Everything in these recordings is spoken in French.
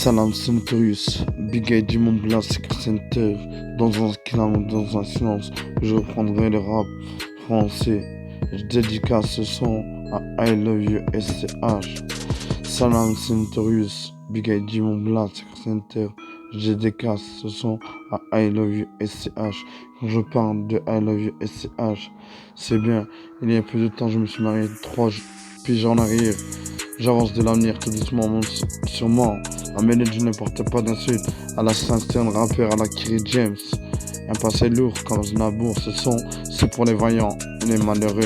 Salam, c'est Notorious, Big ID, mon blast, Secret Center, dans un calme, dans un silence, je reprendrai le rap français. Je dédicace ce son à I Love You SCH. Salam, c'est Notorious, Big ID, mon blast, Secret Center, je dédicace ce son à I Love You SCH. Quand je parle de I Love You SCH, c'est bien, il y a peu de temps, je me suis marié 3 piges en arrière. J'avance de l'avenir tout doucement, sûrement. Ma mélodie ne porte pas d'insulte à la Saint-Stern rappeur à la Kerry James. Un passé lourd comme Znabour, ce son, c'est pour les vaillants et les malheureux.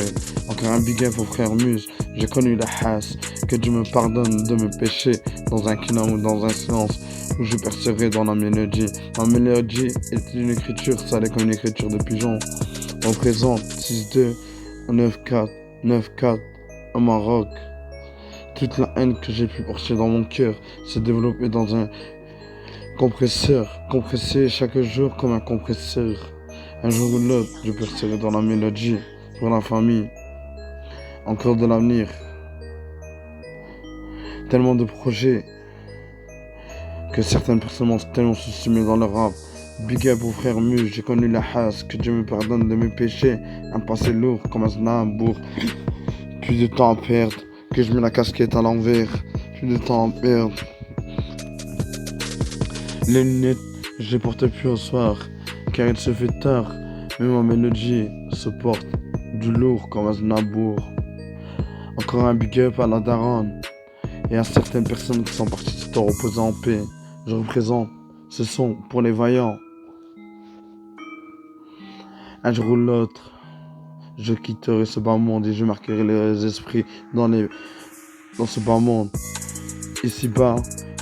Encore un big up aux frères Muse, j'ai connu la hasse. Que Dieu me pardonne de mes péchés, dans un kilomètre ou dans un silence, où je percerai dans la mélodie. Ma mélodie est une écriture salée comme une écriture de pigeon. Représente 6-2, 9-4, 9-4 au Maroc. Toute la haine que j'ai pu porter dans mon cœur s'est développée dans un compresseur, compressé chaque jour comme un compresseur. Un jour ou l'autre, je percerai dans la mélodie pour la famille. Encore de l'avenir. Tellement de projets que certaines personnes m'ont tellement sous-estimé dans le rap. Big up aux frères Muse, j'ai connu la hasse, que Dieu me pardonne de mes péchés. Un passé lourd comme un Znabour. Plus de temps à perdre. Que je mets la casquette à l'envers, plus de temps à perdre. Les lunettes, je les porte plus au soir, car il se fait tard. Mais ma mélodie se porte du lourd comme un Znabour. Encore un big up à la daronne et à certaines personnes qui sont parties se reposer en paix. Je représente ce son pour les vaillants. Un jour ou l'autre, je quitterai ce bas monde et je marquerai les esprits dans ce bas monde. Ici-bas,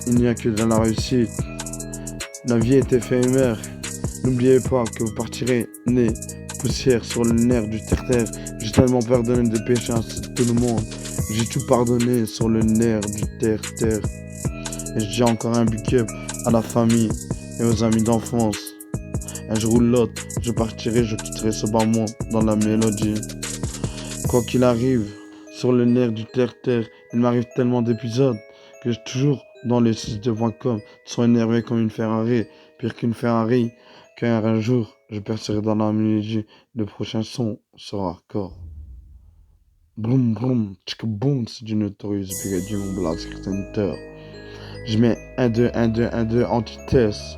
il n'y a que de la réussite. La vie est éphémère. N'oubliez pas que vous partirez né, poussière sur le nerf du terre-terre. J'ai tellement pardonné des péchés à tout le monde. J'ai tout pardonné sur le nerf du terre-terre. Et je dis encore un big up à la famille et aux amis d'enfance. Un jour ou l'autre, je partirai, je quitterai ce bas monde dans la mélodie. Quoi qu'il arrive, sur le nerf du terre-terre, il m'arrive tellement d'épisodes que je suis toujours dans le 6.com, sont énervé comme une Ferrari, pire qu'une Ferrari, car un jour, je percerai dans la mélodie, le prochain son sera hardcore. Boum boum, tchik boum, c'est du Notorious Big ID, mon Black Secret Center. Je mets 1-2, 1-2, 1-2 antithèse.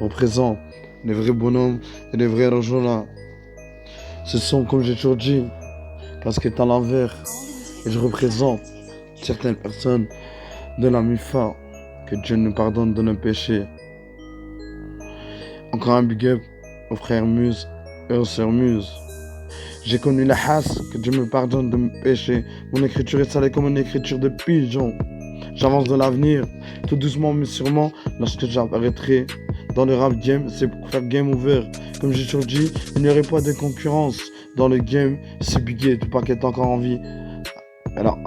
Représente les vrais bonhommes et les vrais Rojola. Ce sont, comme j'ai toujours dit, casquette à l'envers. Et je représente certaines personnes de la MIFA. Que Dieu nous pardonne de nos péchés. Encore un big up aux frères Muse et aux sœurs Muse. J'ai connu la hasse, que Dieu me pardonne de mes péchés. Mon écriture est salée comme une écriture de pigeon. J'avance dans l'avenir, tout doucement mais sûrement. Lorsque j'apparaîtrai dans le rap game, c'est pour faire game over. Comme j'ai toujours dit, il n'y aurait pas de concurrence. Dans le game, c'est Biggie, tout paquet encore en vie. Alors,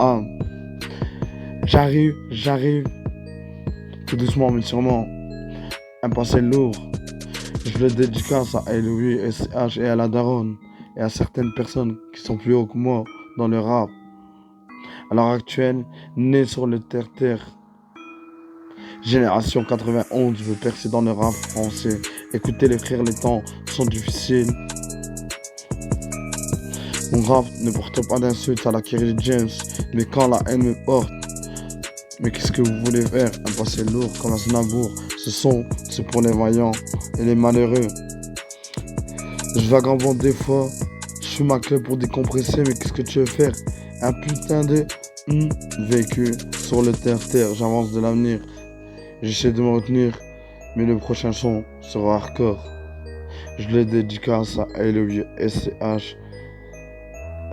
j'arrive. Tout doucement mais sûrement. Un passé lourd. Je le dédicace à Louis, SH et à la daronne. Et à certaines personnes qui sont plus haut que moi dans le rap. À l'heure actuelle, né sur le terre-terre. Génération 91, je veux percer dans le rap français. Écoutez les frères, les temps sont difficiles. Mon rap ne porte pas d'insultes à la Kerry James, mais quand la haine me porte, mais qu'est-ce que vous voulez faire? Un passé lourd comme un Znabour. Ce son, c'est pour les vaillants et les malheureux. Je vagabonde des fois, je suis ma clé pour décompresser, mais qu'est-ce que tu veux faire? Un putain de vécu sur le terre-terre, j'avance de l'avenir. J'essaie de me retenir, mais le prochain son sera hardcore. Je le dédicace à I Love You SCH.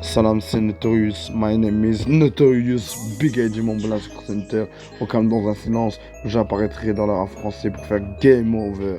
Salam, c'est Notorious. My name is Notorious. Big ID, mon Black Center. Au calme dans un silence où j'apparaîtrai dans le rap français pour faire game over.